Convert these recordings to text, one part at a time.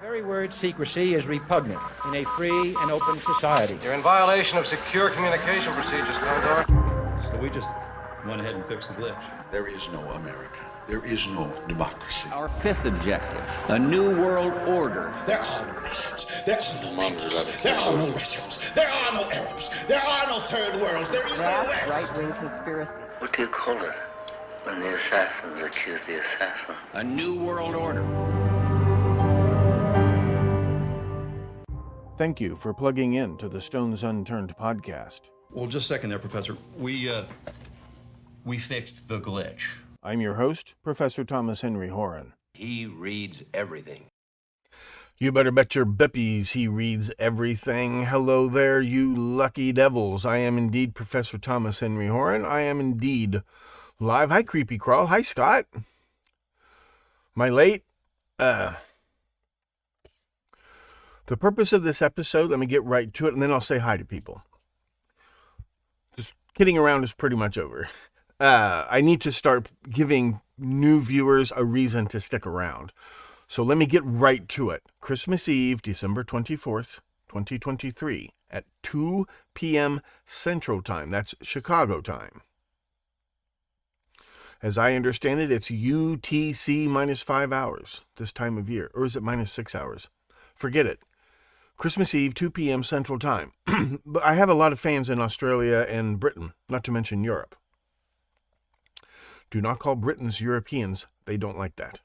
very word secrecy is repugnant in a free and open society. You're in violation of secure communication procedures, Commodore. So we just went ahead and fixed the glitch. There is no America. There is no democracy. Our fifth objective, a new world order. There are no nations. There are no peoples. There are no Russians. There are no Arabs. There are no third worlds. There is no West. Right-wing conspiracy. What do you call it when the assassins accuse the assassin? A new world order. Thank you for plugging in to the Stones Unturned podcast. Well, just a second there, Professor. We fixed the glitch. I'm your host, Professor Thomas Henry Horan. He reads everything. You better bet your bippies he reads everything. Hello there, you lucky devils. I am indeed Professor Thomas Henry Horan. I am indeed live. Hi, Creepy Crawl. Hi, Scott. Am I late? The purpose of this episode, let me get right to it, and then I'll say hi to people. Just kidding around is pretty much over. I need to start giving new viewers a reason to stick around. So let me get right to it. Christmas Eve, December 24th, 2023, at 2 p.m. Central Time. That's Chicago time. As I understand it, it's UTC minus 5 hours this time of year. Or is it minus 6 hours? Forget it. Christmas Eve, 2 p.m. Central Time. But I have a lot of fans in Australia and Britain, not to mention Europe. Do not call Britons Europeans. They don't like that.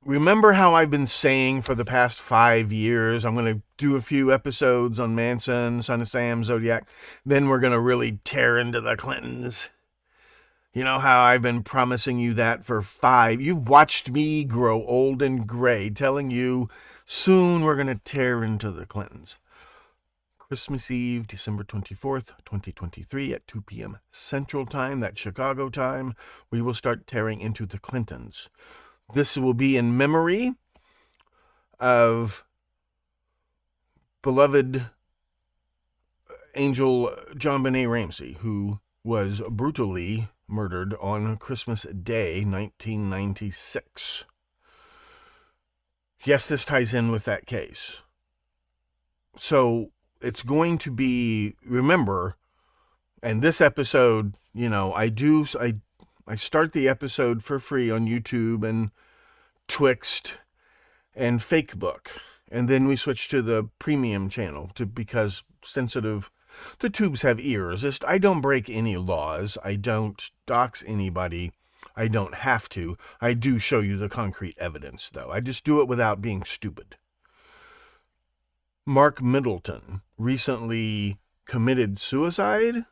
Remember how I've been saying for the past 5 years, I'm going to do a few episodes on Manson, Son of Sam, Zodiac. Then we're going to really tear into the Clintons. You know how I've been promising you that for 5. You've watched me grow old and gray, telling you soon we're going to tear into the Clintons. Christmas Eve, December 24th, 2023 at 2 p.m. Central Time, that's Chicago time, we will start tearing into the Clintons. This will be in memory of beloved Angel JonBenet Ramsey, who was brutally murdered on Christmas Day, 1996. Yes, this ties in with that case. So it's going to be, remember, and this episode, you know, I start the episode for free on YouTube and Twixt and Fakebook. And then we switch to the premium channel because sensitive, the tubes have ears. I don't break any laws. I don't dox anybody. I don't have to. I do show you the concrete evidence, though. I just do it without being stupid. Mark Middleton recently committed suicide.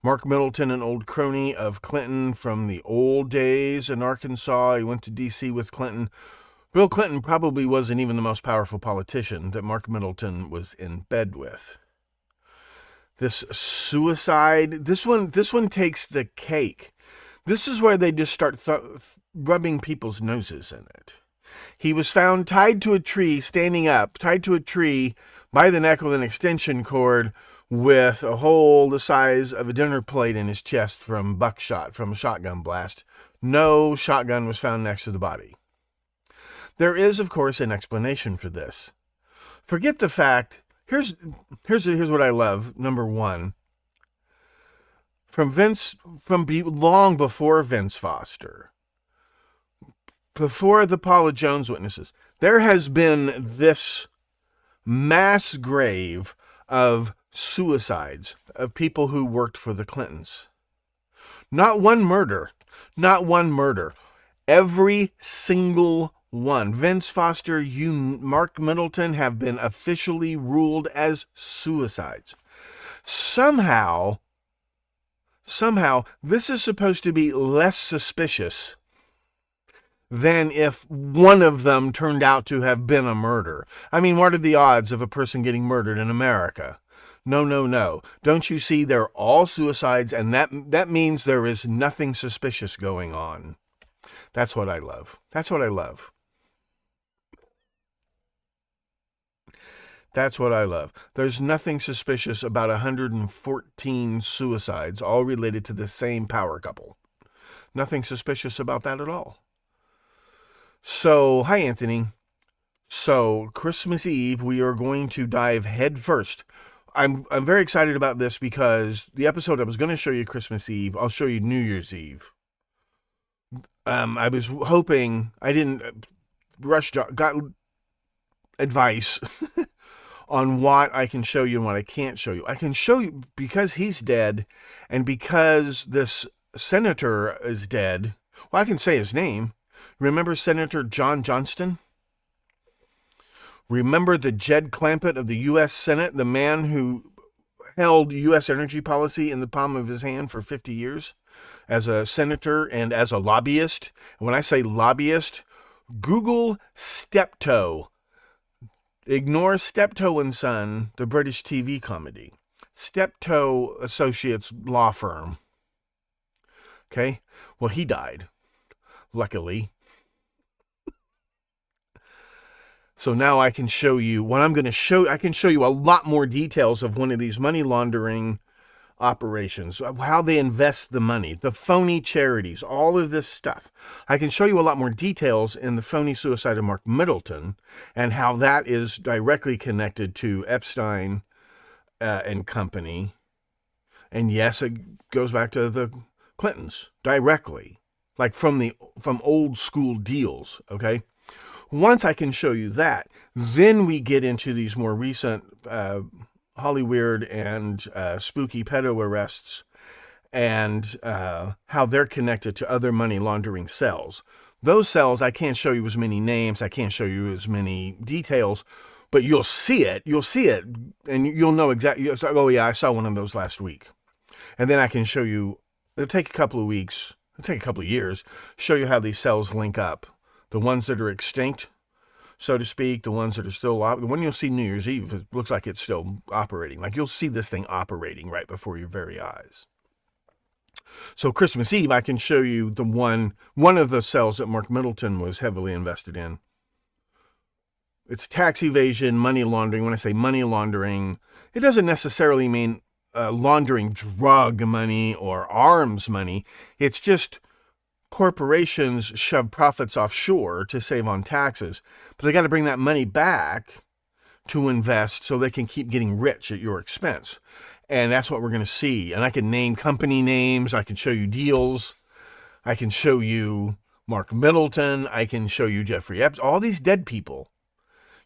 Mark Middleton, an old crony of Clinton from the old days in Arkansas. He went to D.C. with Clinton. Bill Clinton probably wasn't even the most powerful politician that Mark Middleton was in bed with. This suicide, this one takes the cake. This is where they just start rubbing people's noses in it. He was found tied to a tree, standing up, tied to a tree by the neck with an extension cord with a hole the size of a dinner plate in his chest from buckshot, from a shotgun blast. No shotgun was found next to the body. There is, of course, an explanation for this. Forget the fact, here's what I love, number one. From long before Vince Foster, before the Paula Jones witnesses, there has been this mass grave of suicides of people who worked for the Clintons. Not one murder. Not one murder. Every single one. Vince Foster, Mark Middleton have been officially ruled as suicides. Somehow, this is supposed to be less suspicious than if one of them turned out to have been a murder. I mean, what are the odds of a person getting murdered in America? No. Don't you see they're all suicides, and that means there is nothing suspicious going on. That's what I love. That's what I love. That's what I love. There's nothing suspicious about 114 suicides, all related to the same power couple. Nothing suspicious about that at all. So, hi, Anthony. So, Christmas Eve, we are going to dive head first. I'm very excited about this because the episode I was going to show you Christmas Eve, I'll show you New Year's Eve. I was hoping I didn't got advice on what I can show you and what I can't show you. I can show you because he's dead and because this senator is dead. Well, I can say his name. Remember Senator John Johnston? Remember the Jed Clampett of the U.S. Senate, the man who held U.S. energy policy in the palm of his hand for 50 years as a senator and as a lobbyist? And when I say lobbyist, Google Steptoe. Ignore Steptoe and Son, the British TV comedy. Steptoe Associates law firm. Okay? Well, he died, luckily. So now I can show you what I'm going to show. I can show you a lot more details of one of these money laundering operations, how they invest the money, the phony charities, all of this stuff. I can show you a lot more details in the phony suicide of Mark Middleton and how that is directly connected to Epstein and company. And yes, it goes back to the Clintons directly, like from old school deals, okay? Once I can show you that, then we get into these more recent Hollyweird and spooky pedo arrests and how they're connected to other money laundering cells. Those cells, I can't show you as many names, I can't show you as many details, but you'll see it, and you'll know exactly, oh yeah, I saw one of those last week. And then I can show you, it'll take a couple of weeks, it'll take a couple of years, show you how these cells link up. The ones that are extinct, so to speak, the ones that are still alive. The one you'll see New Year's Eve, it looks like it's still operating. Like you'll see this thing operating right before your very eyes. So Christmas Eve, I can show you the one of the cells that Mark Middleton was heavily invested in. It's tax evasion, money laundering. When I say money laundering, it doesn't necessarily mean laundering drug money or arms money. It's just corporations shove profits offshore to save on taxes, but they got to bring that money back to invest so they can keep getting rich at your expense. And that's what we're going to see. And I can name company names. I can show you deals. I can show you Mark Middleton. I can show you Jeffrey Epstein. All these dead people.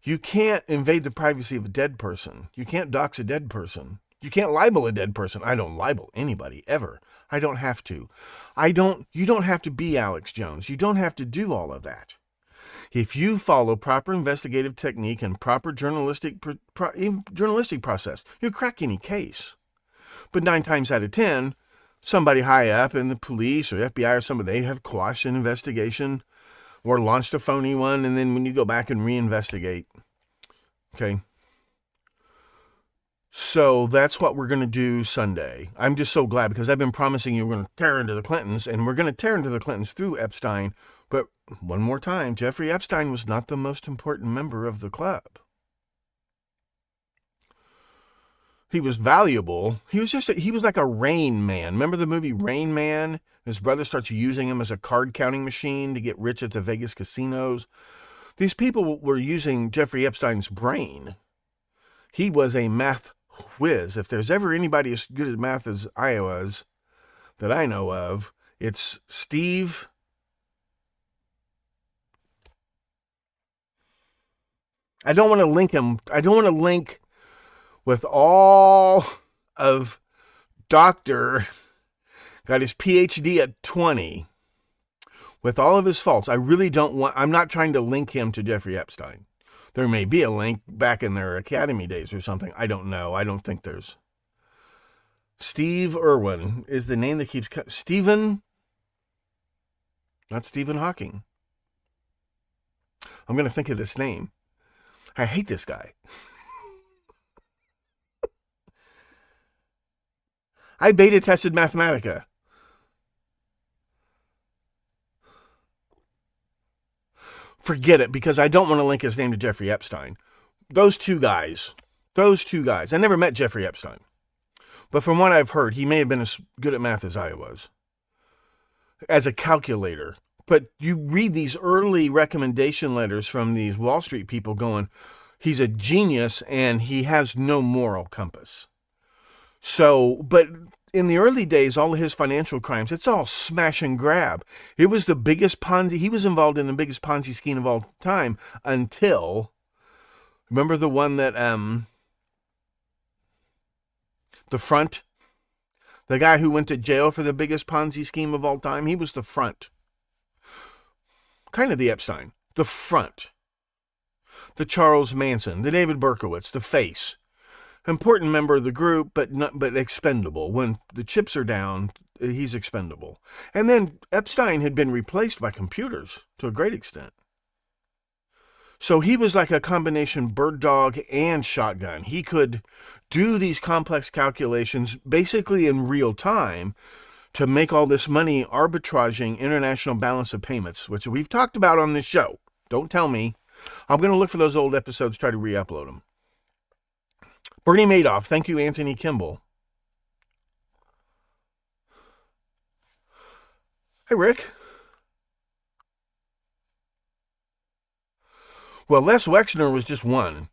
You can't invade the privacy of a dead person. You can't dox a dead person. You can't libel a dead person. I don't libel anybody, ever. I don't have to. You don't have to be Alex Jones. You don't have to do all of that. If you follow proper investigative technique and proper journalistic process, you'll crack any case. But 9 times out of 10, somebody high up in the police or FBI or somebody, they have quashed an investigation or launched a phony one, and then when you go back and reinvestigate, okay? So that's what we're going to do Sunday. I'm just so glad because I've been promising you we're going to tear into the Clintons, and we're going to tear into the Clintons through Epstein. But one more time, Jeffrey Epstein was not the most important member of the club. He was valuable. He was like a Rain Man. Remember the movie Rain Man? His brother starts using him as a card counting machine to get rich at the Vegas casinos. These people were using Jeffrey Epstein's brain. He was a math whiz. If there's ever anybody as good at math as I was, that I know of, it's Steve. I don't want to link him. I don't want to link with all of Dr. Got his PhD at 20 with all of his faults. I really don't want, I'm not trying to link him to Jeffrey Epstein. There may be a link back in their academy days or something. I don't know. I don't think there's. Steve Irwin is the name that keeps... Stephen... Not Stephen Hawking. I'm going to think of this name. I hate this guy. I beta tested Mathematica. Forget it, because I don't want to link his name to Jeffrey Epstein. Those two guys. I never met Jeffrey Epstein. But from what I've heard, he may have been as good at math as I was. As a calculator. But you read these early recommendation letters from these Wall Street people going, he's a genius and he has no moral compass. So, but in the early days, all of his financial crimes, it's all smash and grab. It was the biggest Ponzi. He was involved in the biggest Ponzi scheme of all time until, remember the one that, the front, the guy who went to jail for the biggest Ponzi scheme of all time, he was the front. Kind of the Epstein, the front. The Charles Manson, the David Berkowitz, the face. Important member of the group, but expendable. When the chips are down, he's expendable. And then Epstein had been replaced by computers to a great extent. So he was like a combination bird dog and shotgun. He could do these complex calculations basically in real time to make all this money arbitraging international balance of payments, which we've talked about on this show. Don't tell me. I'm going to look for those old episodes, try to re-upload them. Bernie Madoff. Thank you, Anthony Kimball. Hey, Rick. Well, Les Wexner was just one.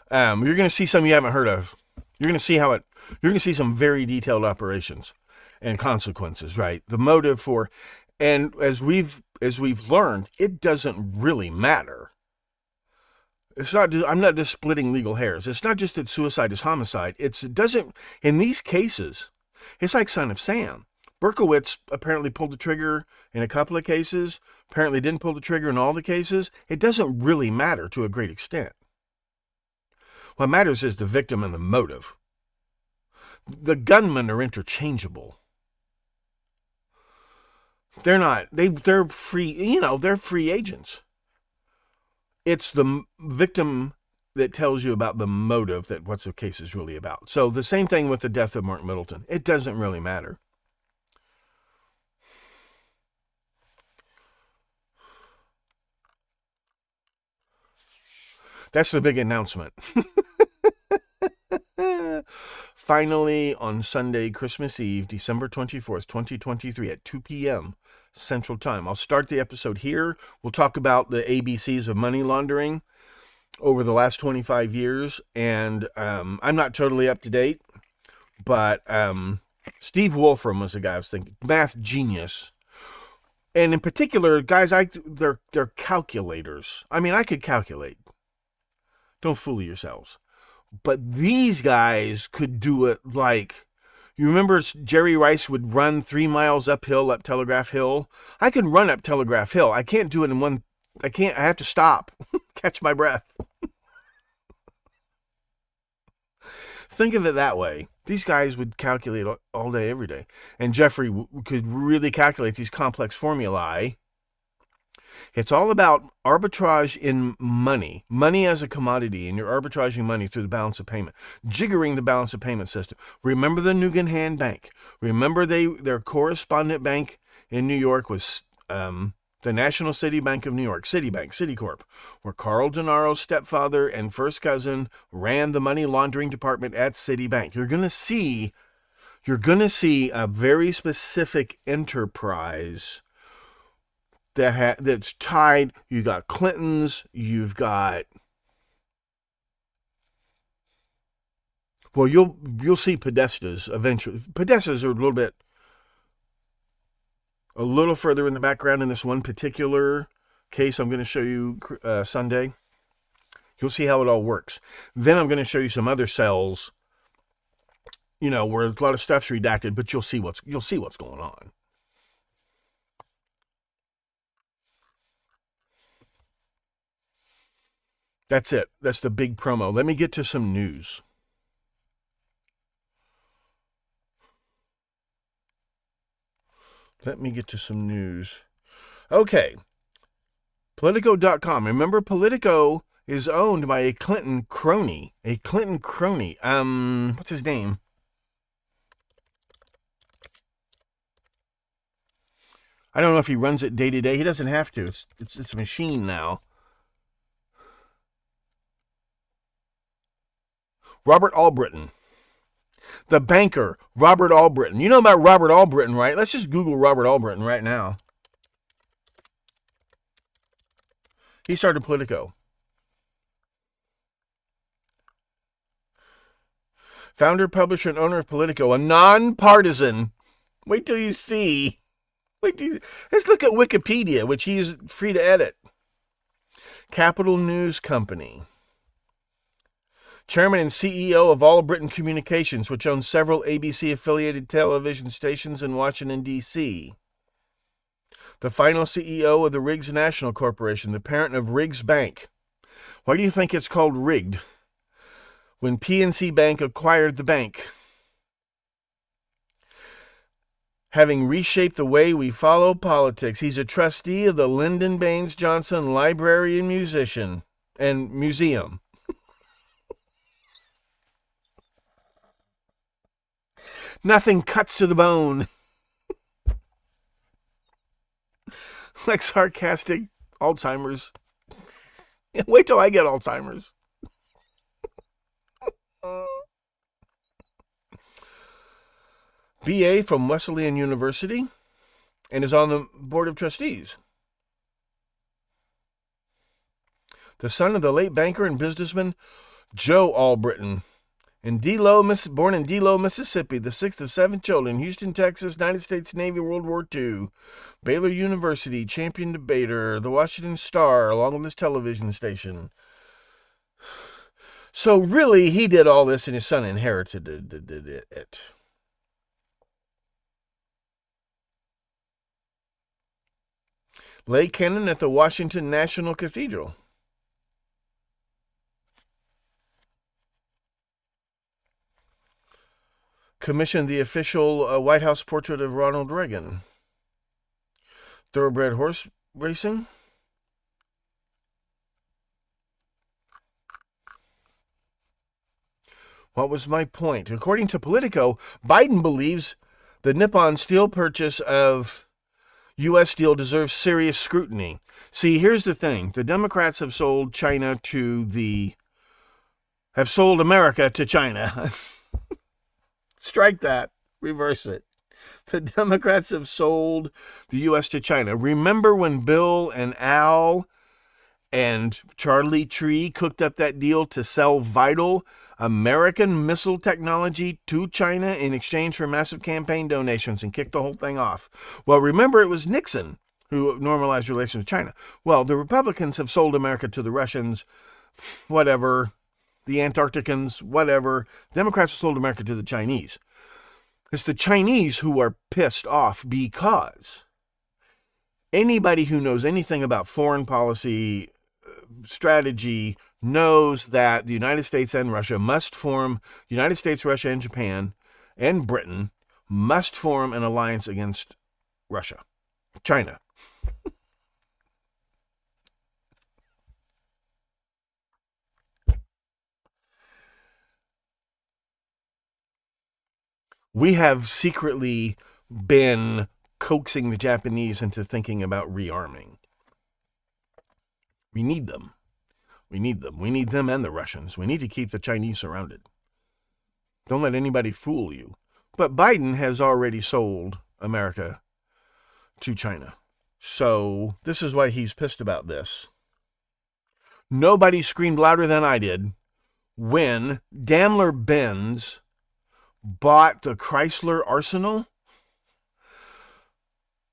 You're going to see some you haven't heard of. You're going to see some very detailed operations and consequences, right? The motive for, and as we've learned, it doesn't really matter. It's not. I'm not just splitting legal hairs. It's not just that suicide is homicide. It doesn't. In these cases, it's like Son of Sam. Berkowitz apparently pulled the trigger in a couple of cases. Apparently didn't pull the trigger in all the cases. It doesn't really matter to a great extent. What matters is the victim and the motive. The gunmen are interchangeable. They're not. They're free. They're free agents. It's the victim that tells you about the motive that what the case is really about. So the same thing with the death of Mark Middleton. It doesn't really matter. That's the big announcement. Finally, on Sunday, Christmas Eve, December 24th, 2023 at 2 p.m. Central Time. I'll start the episode here. We'll talk about the ABCs of money laundering over the last 25 years. And I'm not totally up to date, but Steve Wolfram was the guy I was thinking. Math genius. And in particular, guys, they're calculators. I mean, I could calculate. Don't fool yourselves. But these guys could do it like, you remember Jerry Rice would run 3 miles uphill up Telegraph Hill? I can run up Telegraph Hill. I can't do it in one, I have to stop, catch my breath. Think of it that way. These guys would calculate all day, every day. And Jeffrey could really calculate these complex formulae. It's all about arbitrage in money. Money as a commodity, and you're arbitraging money through the balance of payment. Jiggering the balance of payment system. Remember the Nugan Bank. Remember their correspondent bank in New York was the National City Bank of New York, Citibank, Citicorp, where Carl Denaro's stepfather and first cousin ran the money laundering department at Citibank. You're going to see a very specific enterprise that's tied. You got Clintons, you've got, well, you'll see Podesta's eventually. Podesta's are a little further in the background in this one particular case I'm going to show you Sunday. You'll see how it all works. Then I'm going to show you some other cells, where a lot of stuff's redacted, but you'll see what's going on. That's it. That's the big promo. Let me get to some news. Okay. Politico.com. Remember, Politico is owned by a Clinton crony. What's his name? I don't know if he runs it day to day. He doesn't have to. It's a machine now. Robert Albritton. The banker, Robert Albritton. You know about Robert Albritton, right? Let's just Google Robert Albritton right now. He started Politico. Founder, publisher, and owner of Politico, a nonpartisan. Wait till you see. Let's look at Wikipedia, which he's free to edit. Capital News Company. Chairman and CEO of All Britain Communications, which owns several ABC-affiliated television stations in Washington, D.C. The final CEO of the Riggs National Corporation, the parent of Riggs Bank. Why do you think it's called rigged? When PNC Bank acquired the bank. Having reshaped the way we follow politics, he's a trustee of the Lyndon Baines Johnson Library and Museum. Nothing cuts to the bone. Like sarcastic Alzheimer's. Wait till I get Alzheimer's. BA from Wesleyan University and is on the board of trustees. The son of the late banker and businessman Joe Albritton. Born in Delo, Mississippi, the sixth of 7 children, Houston, Texas, United States Navy, World War II, Baylor University, champion debater, the Washington Star, along with his television station. So really, he did all this and his son inherited it. Lay canon at the Washington National Cathedral. Commissioned the official White House portrait of Ronald Reagan. Thoroughbred horse racing. What was my point? According to Politico, Biden believes the Nippon Steel purchase of U.S. Steel deserves serious scrutiny. See, here's the thing. The Democrats have sold America to China. Strike that. Reverse it. The Democrats have sold the U.S. to China. Remember when Bill and Al and Charlie Tree cooked up that deal to sell vital American missile technology to China in exchange for massive campaign donations and kicked the whole thing off? Well, remember it was Nixon who normalized relations with China. Well, the Republicans have sold America to the Russians, whatever, the Antarcticans, whatever. Democrats have sold America to the Chinese. It's the Chinese who are pissed off because anybody who knows anything about foreign policy strategy knows that the United States and Russia must form, United States, Russia, and Japan, and Britain must form an alliance against China. We have secretly been coaxing the Japanese into thinking about rearming. We need them. We need them and the Russians. We need to keep the Chinese surrounded. Don't let anybody fool you. But Biden has already sold America to China. So this is why he's pissed about this. Nobody screamed louder than I did when Daimler-Benz bought the Chrysler Arsenal,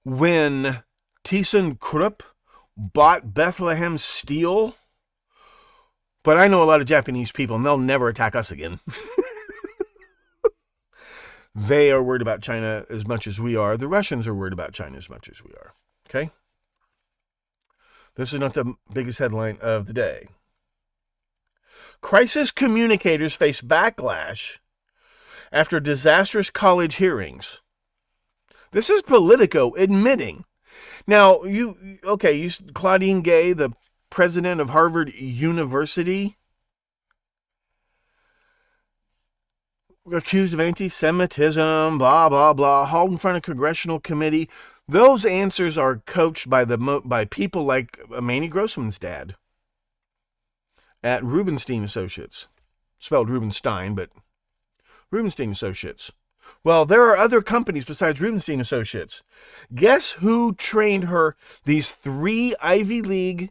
when ThyssenKrupp bought Bethlehem Steel. But I know a lot of Japanese people, and they'll never attack us again. They are worried about China as much as we are. The Russians are worried about China as much as we are. Okay? This is not the biggest headline of the day. Crisis communicators face backlash after disastrous college hearings. This is Politico admitting. Now, Claudine Gay, the president of Harvard University, accused of anti-Semitism, blah, blah, blah, hauled in front of congressional committee. Those answers are coached by people like Manny Grossman's dad at Rubenstein Associates. Spelled Rubenstein, but Rubenstein Associates. Well, there are other companies besides Rubenstein Associates. Guess who trained her? These 3 Ivy League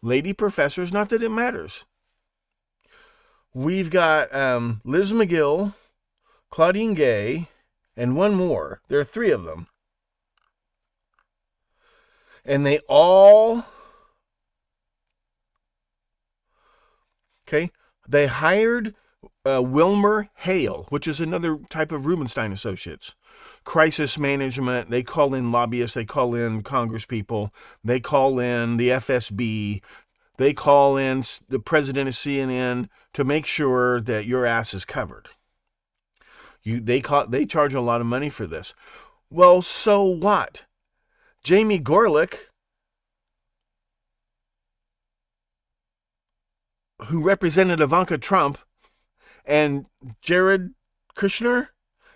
lady professors, not that it matters. We've got Liz McGill, Claudine Gay, and one more. There are three of them. And they all... Okay, they hired Wilmer Hale, which is another type of Rubenstein Associates. Crisis management, they call in lobbyists, they call in congresspeople, they call in the FSB, they call in the president of CNN to make sure that your ass is covered. They charge a lot of money for this. Well, so what? Jamie Gorelick, who represented Ivanka Trump, and Jared Kushner,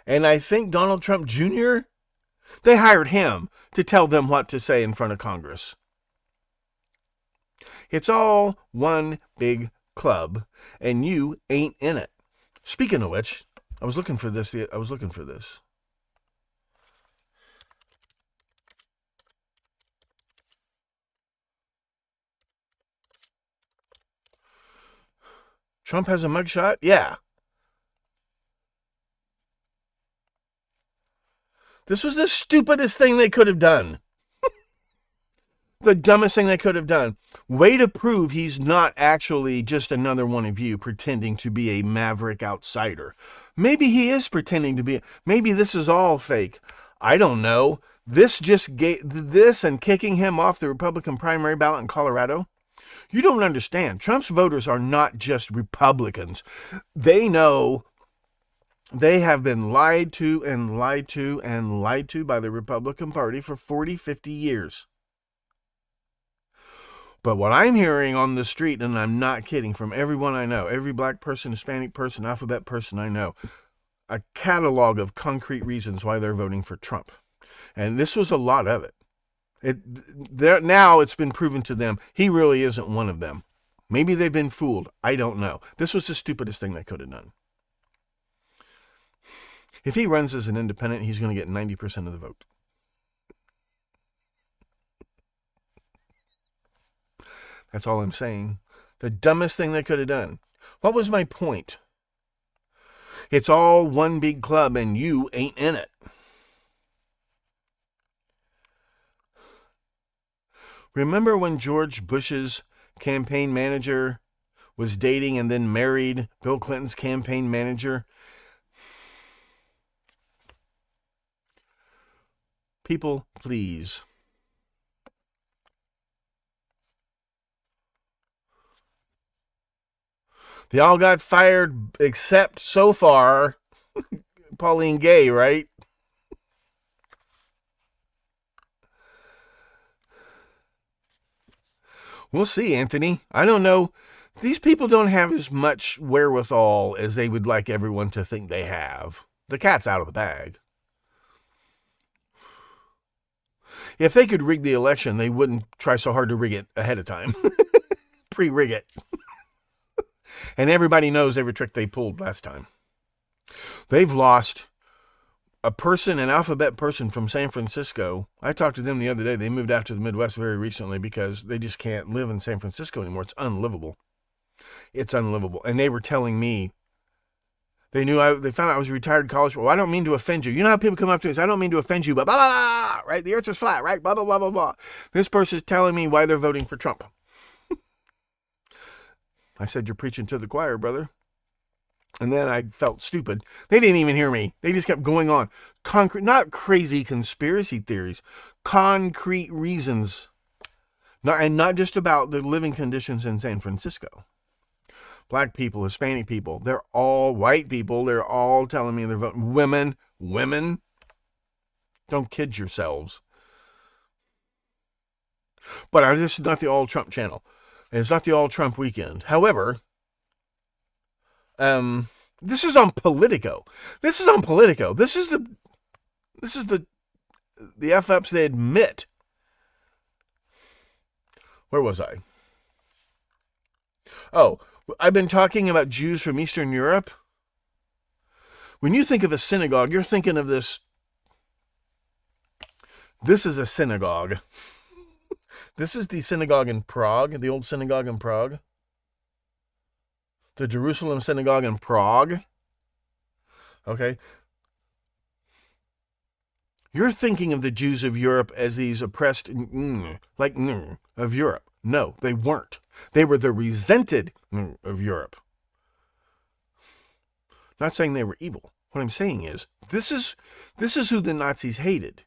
and I think Donald Trump Jr., they hired him to tell them what to say in front of Congress. It's all one big club, and you ain't in it. Speaking of which, I was looking for this. Trump has a mugshot? Yeah. This was the stupidest thing they could have done. The dumbest thing they could have done. Way to prove he's not actually just another one of you pretending to be a maverick outsider. Maybe he is pretending to be. Maybe this is all fake. I don't know. This and kicking him off the Republican primary ballot in Colorado. You don't understand. Trump's voters are not just Republicans. They know they have been lied to and lied to and lied to by the Republican Party for 40, 50 years. But what I'm hearing on the street, and I'm not kidding, from everyone I know, every black person, Hispanic person, alphabet person I know, a catalog of concrete reasons why they're voting for Trump. And this was a lot of it. Now it's been proven to them he really isn't one of them. Maybe they've been fooled. I don't know. This was the stupidest thing they could have done. If he runs as an independent, he's going to get 90% of the vote. That's all I'm saying. The dumbest thing they could have done. What was my point? It's all one big club and you ain't in it. Remember when George Bush's campaign manager was dating and then married Bill Clinton's campaign manager? People, please. They all got fired except, so far, Pauline Gay, right? We'll see, Anthony. I don't know. These people don't have as much wherewithal as they would like everyone to think they have. The cat's out of the bag. If they could rig the election, they wouldn't try so hard to rig it ahead of time. Pre-rig it. And everybody knows every trick they pulled last time. They've lost a person, an alphabet person from San Francisco. I talked to them the other day. They moved out to the Midwest very recently because they just can't live in San Francisco anymore. It's unlivable. It's unlivable. And they were telling me, they found out I was a retired college. Well, I don't mean to offend you. You know how people come up to us, I don't mean to offend you, but blah, blah, blah, right? The earth is flat, right? Blah, blah, blah, blah, blah. This person is telling me why they're voting for Trump. I said, you're preaching to the choir, brother. And then I felt stupid. They didn't even hear me. They just kept going on. Concrete, not crazy conspiracy theories. Concrete reasons. Not just about the living conditions in San Francisco. Black people, Hispanic people, they're all white people. They're all telling me they're voting. Women. Don't kid yourselves. But this is not the all Trump channel. And it's not the all Trump weekend. However, this is on Politico. This is the F-ups they admit. Where was I? Oh, I've been talking about Jews from Eastern Europe. When you think of a synagogue, you're thinking of this. This is a synagogue. This is the synagogue in Prague, the old synagogue in Prague. The Jerusalem synagogue in Prague. Okay. You're thinking of the Jews of Europe as these oppressed, of Europe. No, they weren't. They were the resented of Europe. Not saying they were evil. What I'm saying is, this is who the Nazis hated.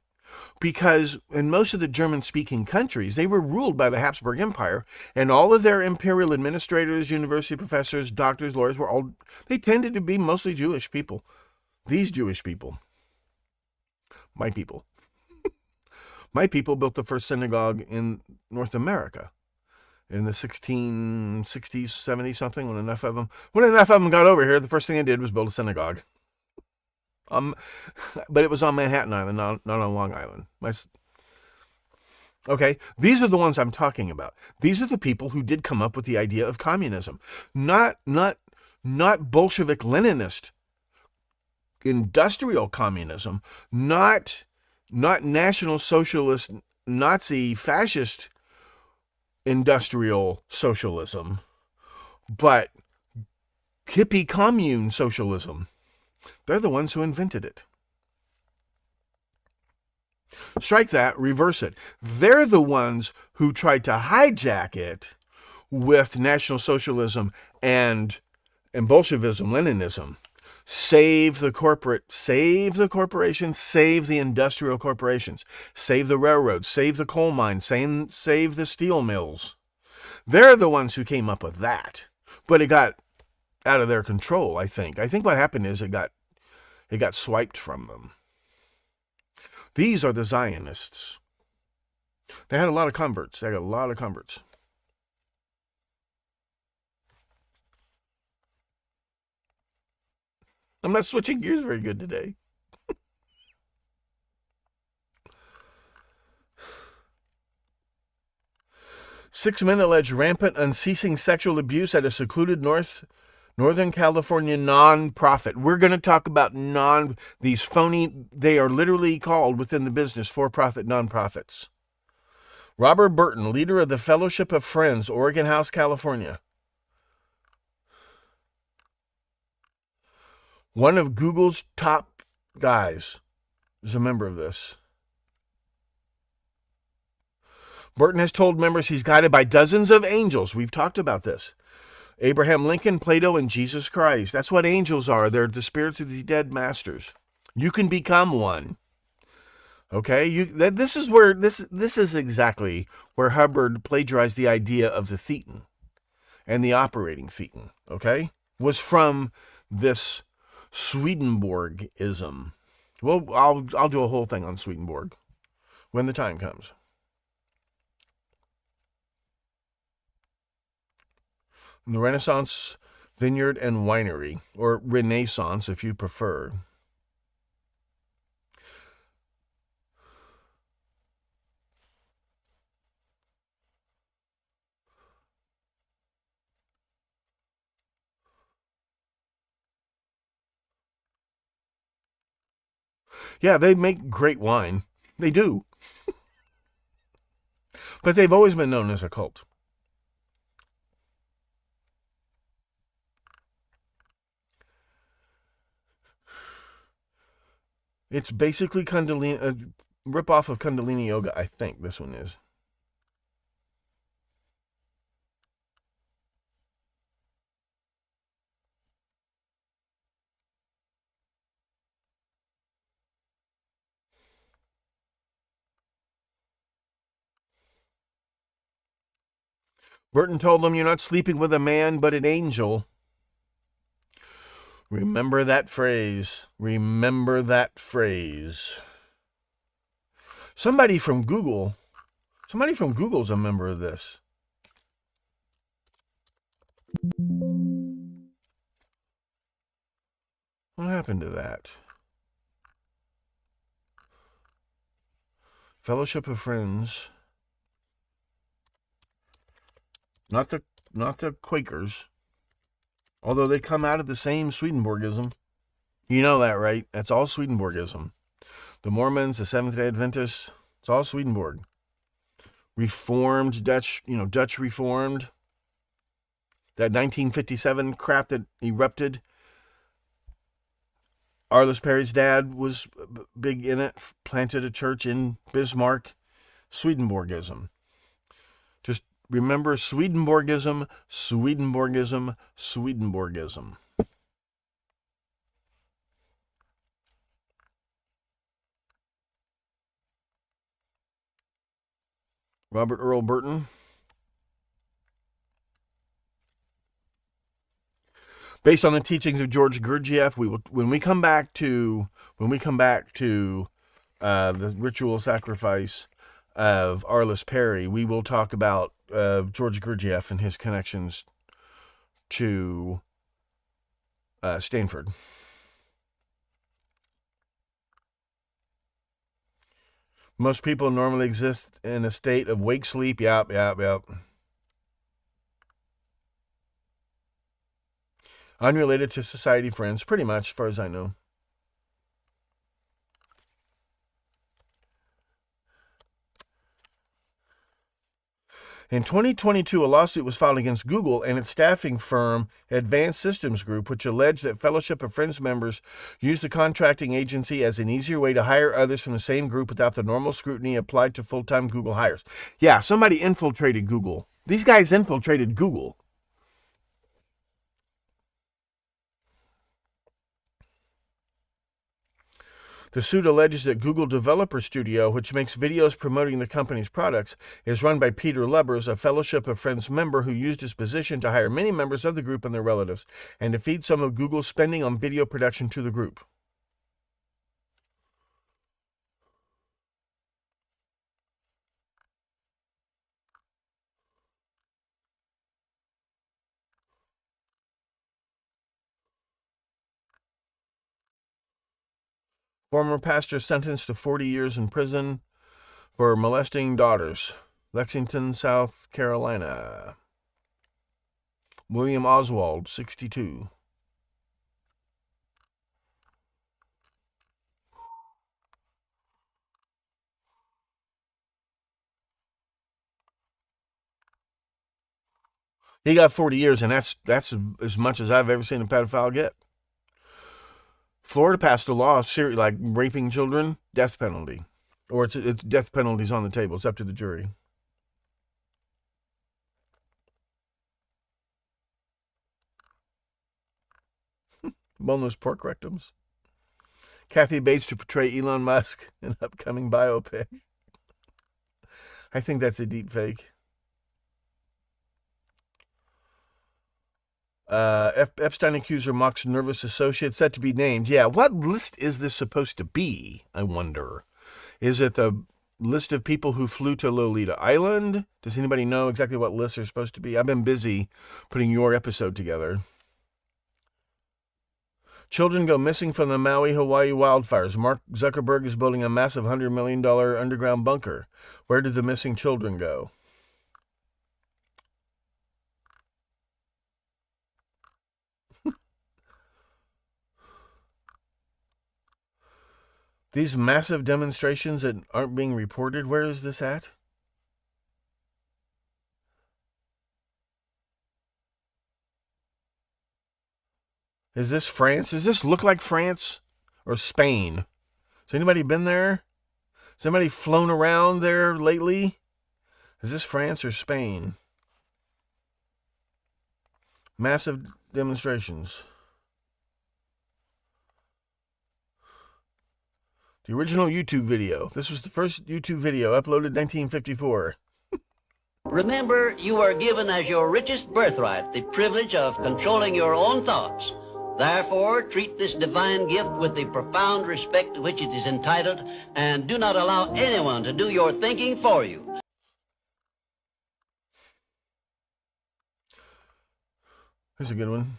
Because in most of the German-speaking countries, they were ruled by the Habsburg Empire, and all of their imperial administrators, university professors, doctors, lawyers, they tended to be mostly Jewish people. These Jewish people. My people. My people built the first synagogue in North America in the 1660s, 70s, something, when enough of them got over here, the first thing they did was build a synagogue. But it was on Manhattan Island, not on Long Island. Okay, these are the ones I'm talking about. These are the people who did come up with the idea of communism. Not Bolshevik Leninist industrial communism, not National Socialist Nazi fascist industrial socialism, but hippie commune socialism. They're the ones who invented it. Strike that, reverse it. They're the ones who tried to hijack it with National Socialism and Bolshevism, Leninism. Save the corporations, save the industrial corporations, save the railroads, save the coal mines, save the steel mills. They're the ones who came up with that. But it got out of their control, I think. I think what happened is it got swiped from them. These are the Zionists. They had a lot of converts. I'm not switching gears very good today. 6 men allege rampant, unceasing sexual abuse at a secluded Northern California non-profit. We're going to talk about these phony, they are literally called within the business for-profit non-profits. Robert Burton, leader of the Fellowship of Friends, Oregon House, California. One of Google's top guys is a member of this. Burton has told members he's guided by dozens of angels. We've talked about this. Abraham Lincoln, Plato, and Jesus Christ. That's what angels are. They're the spirits of the dead masters. You can become one. Okay? This is exactly where Hubbard plagiarized the idea of the thetan and the operating thetan. Okay? Was from this Swedenborgism. Well, I'll do a whole thing on Swedenborg when the time comes. The Renaissance Vineyard and Winery, or Renaissance if you prefer. Yeah, they make great wine. They do. But they've always been known as a cult. It's basically Kundalini, a ripoff of Kundalini Yoga, I think this one is. Burton told them, "You're not sleeping with a man, but an angel." Remember that phrase. Remember that phrase. Somebody from Google's a member of this. What happened to that? Fellowship of Friends. Not the Quakers. Although they come out of the same Swedenborgism. You know that, right? That's all Swedenborgism. The Mormons, the Seventh-day Adventists, it's all Swedenborg. Reformed, Dutch Reformed. That 1957 crap that erupted. Arliss Perry's dad was big in it, planted a church in Bismarck. Swedenborgism. Just remember Swedenborgism, Swedenborgism, Swedenborgism. Robert Earl Burton. Based on the teachings of George Gurdjieff, when we come back to the ritual sacrifice of Arliss Perry, we will talk about George Gurdjieff and his connections to Stanford. Most people normally exist in a state of wake sleep. Yep. Unrelated to society friends, pretty much, as far as I know. In 2022, a lawsuit was filed against Google and its staffing firm, Advanced Systems Group, which alleged that Fellowship of Friends members used the contracting agency as an easier way to hire others from the same group without the normal scrutiny applied to full-time Google hires. Yeah, somebody infiltrated Google. These guys infiltrated Google. The suit alleges that Google Developer Studio, which makes videos promoting the company's products, is run by Peter Lubbers, a Fellowship of Friends member who used his position to hire many members of the group and their relatives, and to feed some of Google's spending on video production to the group. Former pastor sentenced to 40 years in prison for molesting daughters. Lexington, South Carolina. William Oswald, 62. He got 40 years, and that's as much as I've ever seen a pedophile get. Florida passed a law, like raping children, death penalty. Or it's death penalty's on the table. It's up to the jury. Boneless pork rectums. Kathy Bates to portray Elon Musk in upcoming biopic. I think that's a deep fake. Epstein accuser mocks nervous associate set to be named. Yeah, what list is this supposed to be, I wonder? Is it the list of people who flew to Lolita Island? Does anybody know exactly what lists are supposed to be? I've been busy putting your episode together. Children go missing from the Maui, Hawaii wildfires. Mark Zuckerberg is building a massive $100 million underground bunker. Where did the missing children go? These massive demonstrations that aren't being reported, where is this at? Is this France? Does this look like France or Spain? Has anybody been there? Has anybody flown around there lately? Is this France or Spain? Massive demonstrations. The original YouTube video. This was the first YouTube video uploaded in 1954. Remember, you are given as your richest birthright the privilege of controlling your own thoughts. Therefore, treat this divine gift with the profound respect to which it is entitled, and do not allow anyone to do your thinking for you. Here's a good one.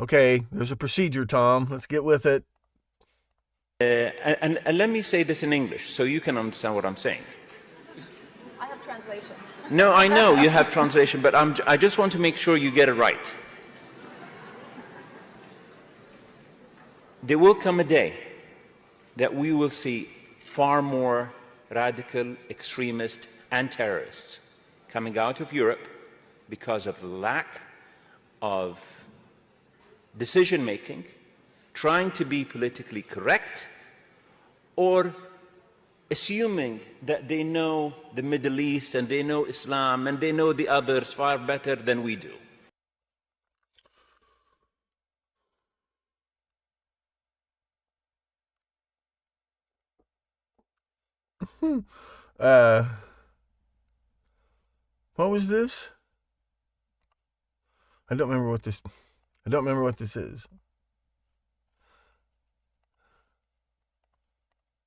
Okay, there's a procedure, Tom. Let's get with it. And let me say this in English so you can understand what I'm saying. I have translation. No, I know you have translation, but I just want to make sure you get it right. There will come a day that we will see far more radical, extremist, and terrorists coming out of Europe because of the lack of decision-making, trying to be politically correct, or assuming that they know the Middle East and they know Islam and they know the others far better than we do. What was this? I don't remember what this is.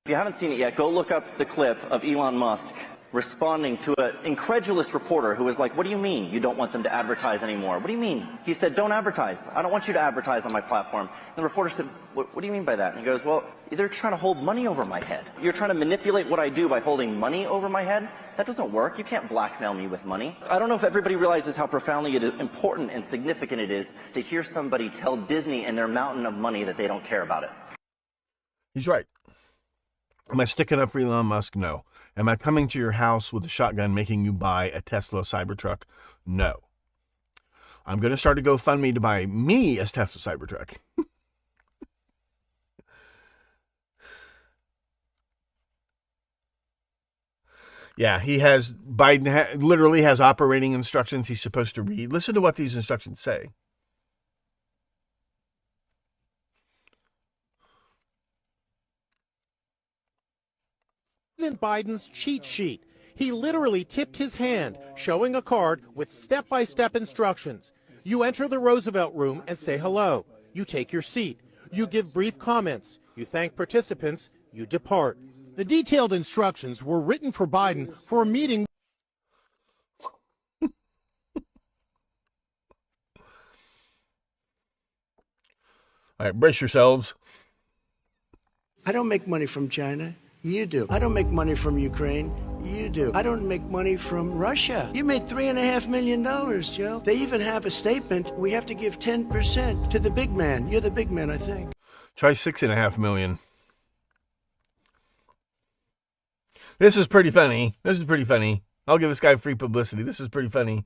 If you haven't seen it yet, go look up the clip of Elon Musk responding to an incredulous reporter who was like, what do you mean you don't want them to advertise anymore? What do you mean? He said, don't advertise. I don't want you to advertise on my platform. And the reporter said, what do you mean by that? And he goes, well, they're trying to hold money over my head. You're trying to manipulate what I do by holding money over my head? That doesn't work. You can't blackmail me with money. I don't know if everybody realizes how profoundly important and significant it is to hear somebody tell Disney and their mountain of money that they don't care about it. He's right. Am I sticking up for Elon Musk? No. Am I coming to your house with a shotgun making you buy a Tesla Cybertruck? No. I'm going to start a GoFundMe to buy me a Tesla Cybertruck. Yeah, Biden literally has operating instructions he's supposed to read. Listen to what these instructions say. President Biden's cheat sheet. He literally tipped his hand, showing a card with step-by-step instructions. You enter the Roosevelt room and say hello. You take your seat. You give brief comments. You thank participants. You depart. The detailed instructions were written for Biden for a meeting. All right, brace yourselves. I don't make money from China. You do. I don't make money from Ukraine. You do. I don't make money from Russia. You made $3.5 million, Joe. They even have a statement. We have to give 10% to the big man. You're the big man, I think. Try $6.5 million. This is pretty funny. I'll give this guy free publicity. This is pretty funny.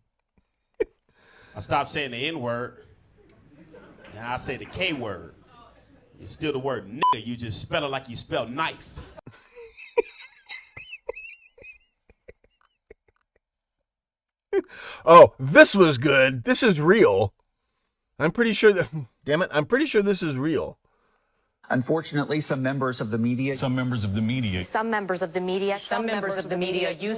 I stopped saying the N-word. Now I say the K-word. It's still the word nigga. You just spell it like you spell knife. Oh, this was good. This is real. I'm pretty sure this is real. Unfortunately, some members of the media use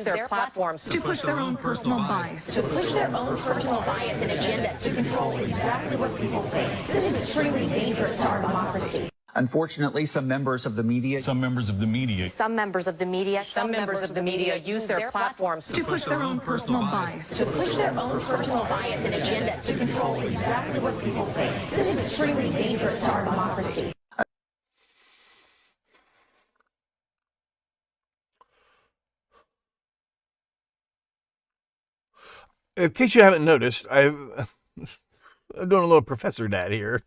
their platforms to push their own personal bias. and agenda to control exactly what people think. This is extremely dangerous to our democracy. Unfortunately, some members of the media use their platforms to push their own personal bias. and agenda to control exactly what people think. This is extremely dangerous to our democracy. In case you haven't noticed, I'm doing a little Professor Dad here.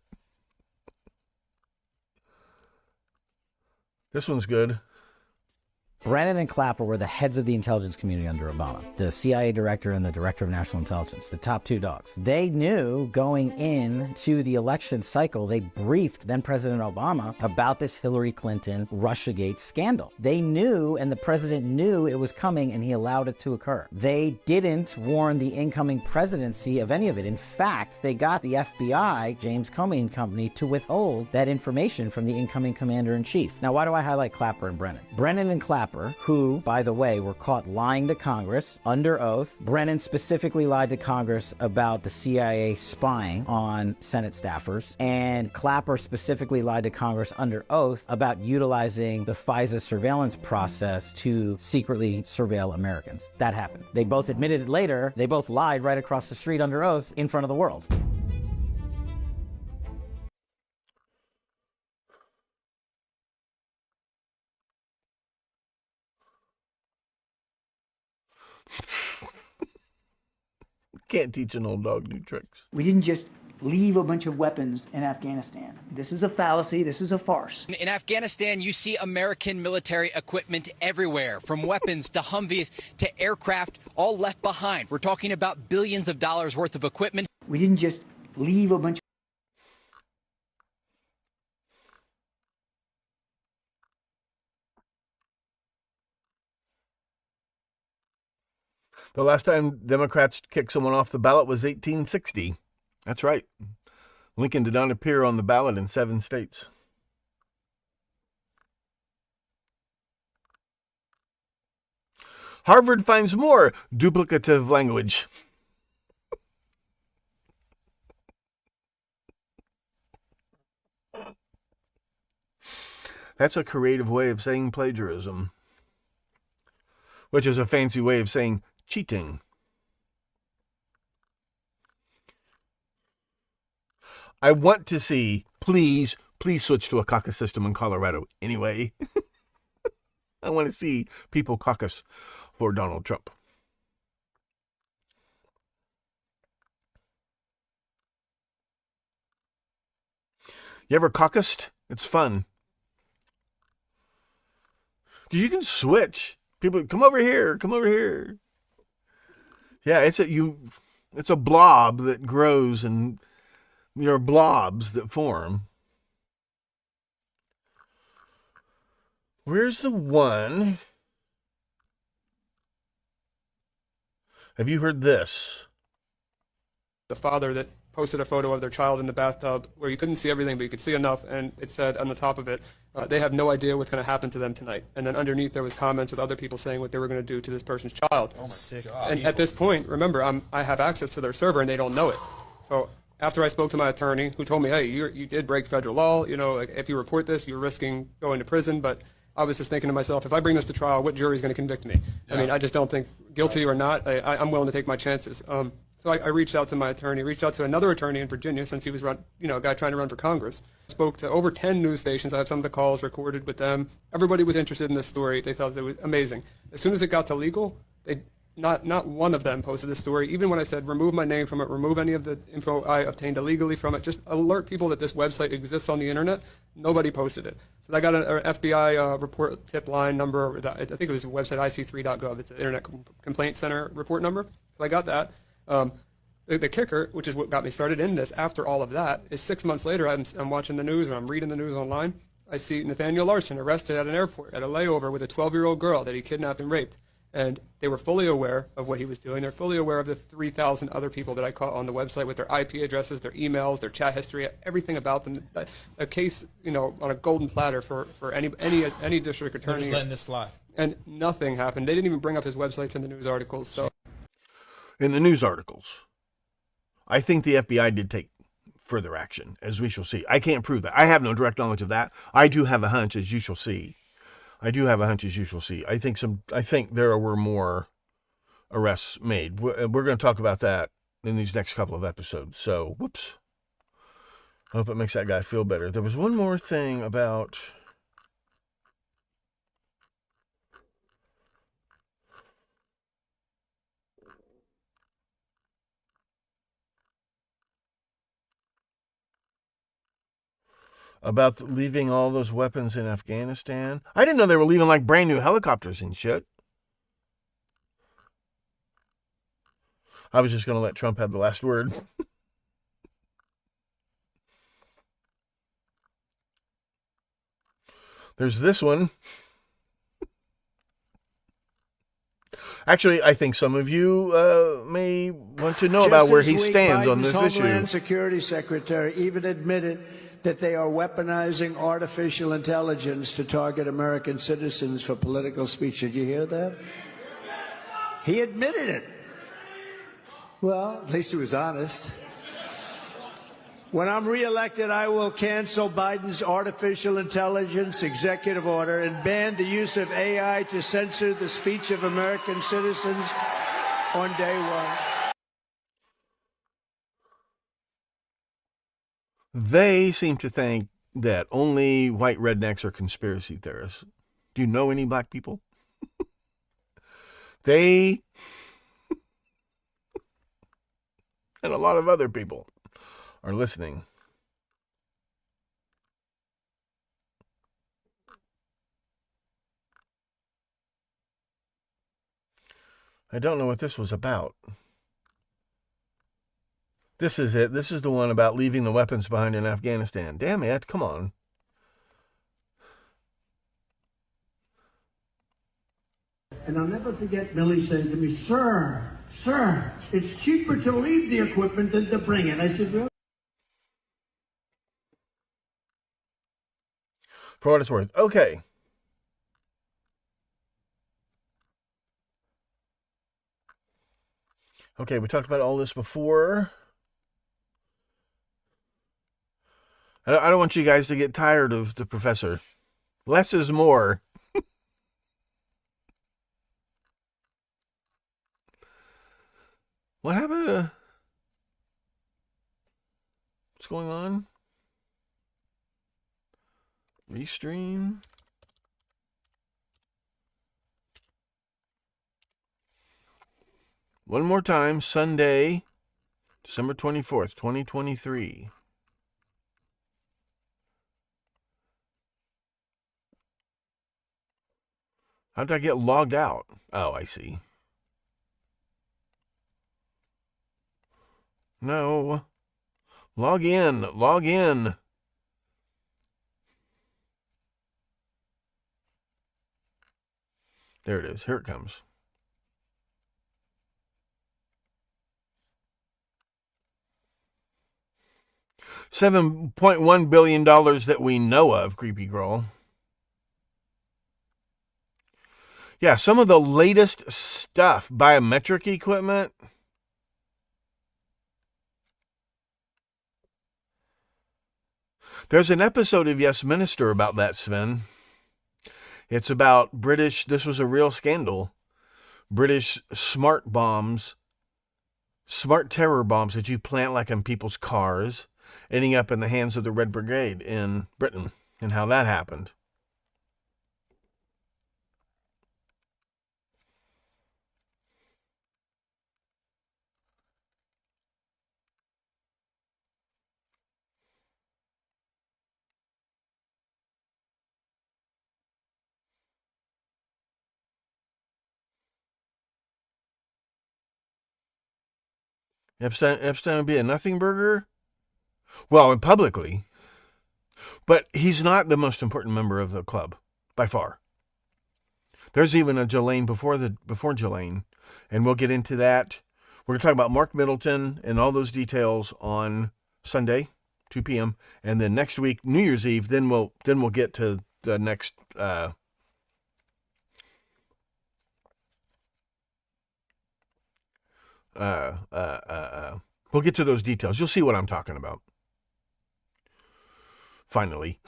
This one's good. Brennan and Clapper were the heads of the intelligence community under Obama. The CIA director and the director of national intelligence, the top two dogs. They knew going into the election cycle, they briefed then President Obama about this Hillary Clinton Russiagate scandal. They knew, and the president knew it was coming, and he allowed it to occur. They didn't warn the incoming presidency of any of it. In fact, they got the FBI, James Comey and company, to withhold that information from the incoming commander-in-chief. Now, why do I highlight Clapper and Brennan? Brennan and Clapper, who, by the way, were caught lying to Congress under oath. Brennan specifically lied to Congress about the CIA spying on Senate staffers, and Clapper specifically lied to Congress under oath about utilizing the FISA surveillance process to secretly surveil Americans. That happened. They both admitted it later. They both lied right across the street under oath in front of the world. Can't teach an old dog new tricks. We didn't just leave a bunch of weapons in Afghanistan. This is a fallacy. This is a farce. In Afghanistan, you see American military equipment everywhere, from weapons to Humvees to aircraft, all left behind. We're talking about billions of dollars worth of equipment. We didn't just leave a bunch. The last time Democrats kicked someone off the ballot was 1860. That's right. Lincoln did not appear on the ballot in 7 states. Harvard finds more duplicative language. That's a creative way of saying plagiarism, which is a fancy way of saying cheating. I want to see, please switch to a caucus system in Colorado anyway. I want to see people caucus for Donald Trump. You ever caucused? It's fun. You can switch. People, come over here. Come over here. Yeah, it's a blob that grows, and there are blobs that form. Where's the one? Have you heard this? The father that posted a photo of their child in the bathtub where you couldn't see everything, but you could see enough, and it said on the top of it, they have no idea what's going to happen to them tonight. And then underneath there was comments with other people saying what they were going to do to this person's child. Oh my God. And at this point, remember, I have access to their server, and they don't know it. So after I spoke to my attorney, who told me, hey, you did break federal law, like, if you report this, you're risking going to prison, but I was just thinking to myself, if I bring this to trial, what jury is going to convict me? Yeah. I mean, I just don't think, guilty or not, I'm willing to take my chances. So I reached out to my attorney, reached out to another attorney in Virginia, since he was a guy trying to run for Congress. Spoke to over 10 news stations. I have some of the calls recorded with them. Everybody was interested in this story. They thought it was amazing. As soon as it got to legal, not one of them posted this story. Even when I said, remove my name from it, remove any of the info I obtained illegally from it, just alert people that this website exists on the internet, nobody posted it. So I got an FBI report tip line number. I think it was a website, ic3.gov. It's an Internet Complaint Center report number. So I got that. The kicker, which is what got me started in this, after all of that, is 6 months later, I'm watching the news, and I'm reading the news online. I see Nathaniel Larson arrested at an airport at a layover with a 12-year-old girl that he kidnapped and raped. And they were fully aware of what he was doing. They're fully aware of the 3,000 other people that I caught on the website with their IP addresses, their emails, their chat history, everything about them. A case, on a golden platter for any district attorney. They're just letting this slide. And nothing happened. They didn't even bring up his websites in the news articles. So, in the news articles, I think the FBI did take further action, as we shall see. I can't prove that. I have no direct knowledge of that. I do have a hunch, as you shall see. I think there were more arrests made. We're going to talk about that in these next couple of episodes. So, whoops. I hope it makes that guy feel better. There was one more thing about... about leaving all those weapons in Afghanistan. I didn't know they were leaving like brand new helicopters and shit. I was just going to let Trump have the last word. There's this one. Actually, I think some of you may want to know about where he stands on this issue. Homeland Security Secretary even admitted that they are weaponizing artificial intelligence to target American citizens for political speech. Did you hear that? He admitted it. Well, at least he was honest. When I'm reelected, I will cancel Biden's artificial intelligence executive order and ban the use of AI to censor the speech of American citizens on day one. They seem to think that only white rednecks are conspiracy theorists. Do you know any black people? They and a lot of other people are listening. I don't know what this was about. This is it. This is the one about leaving the weapons behind in Afghanistan. Damn it, come on. And I'll never forget Millie saying to me, sir, it's cheaper to leave the equipment than to bring it. I said, really? For what it's worth. Okay. Okay, we talked about all this before. I don't want you guys to get tired of the professor. Less is more. What happened to... What's going on? Restream. One more time, Sunday, December 24th, 2023. How did I get logged out? Oh, I see. No. Log in. Log in. There it is. Here it comes. $7.1 billion that we know of, Creepy Girl. Yeah, some of the latest stuff, biometric equipment. There's an episode of Yes Minister about that, Sven. It's about British, this was a real scandal, British smart bombs, smart terror bombs that you plant like in people's cars, ending up in the hands of the Red Brigade in Britain, and how that happened. Epstein would be a nothing burger? Well, publicly. But he's not the most important member of the club, by far. There's even a Ghislaine before Ghislaine, and we'll get into that. We're going to talk about Mark Middleton and all those details on Sunday, 2 p.m., and then next week, New Year's Eve, then we'll get to the next we'll get to those details. You'll see what I'm talking about. Finally.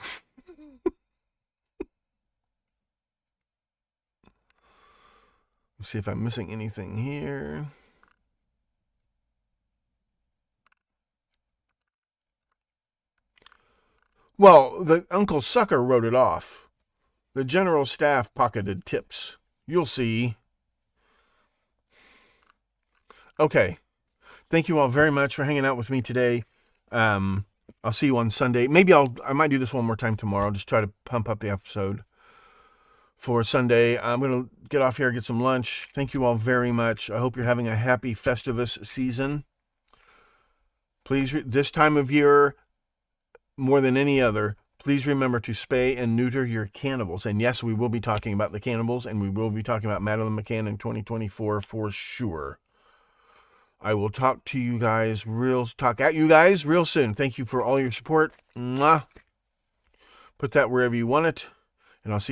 Let's see if I'm missing anything here. Well, the Uncle Sucker wrote it off. The general staff pocketed tips. You'll see. Okay. Thank you all very much for hanging out with me today. I'll see you on Sunday. Maybe I might do this one more time tomorrow. Just try to pump up the episode for Sunday. I'm going to get off here, get some lunch. Thank you all very much. I hope you're having a happy Festivus season. Please, this time of year, more than any other, please remember to spay and neuter your cannibals. And yes, we will be talking about the cannibals, and we will be talking about Madeleine McCann in 2024 for sure. I will talk at you guys real soon. Thank you for all your support. Mwah. Put that wherever you want it, and I'll see you.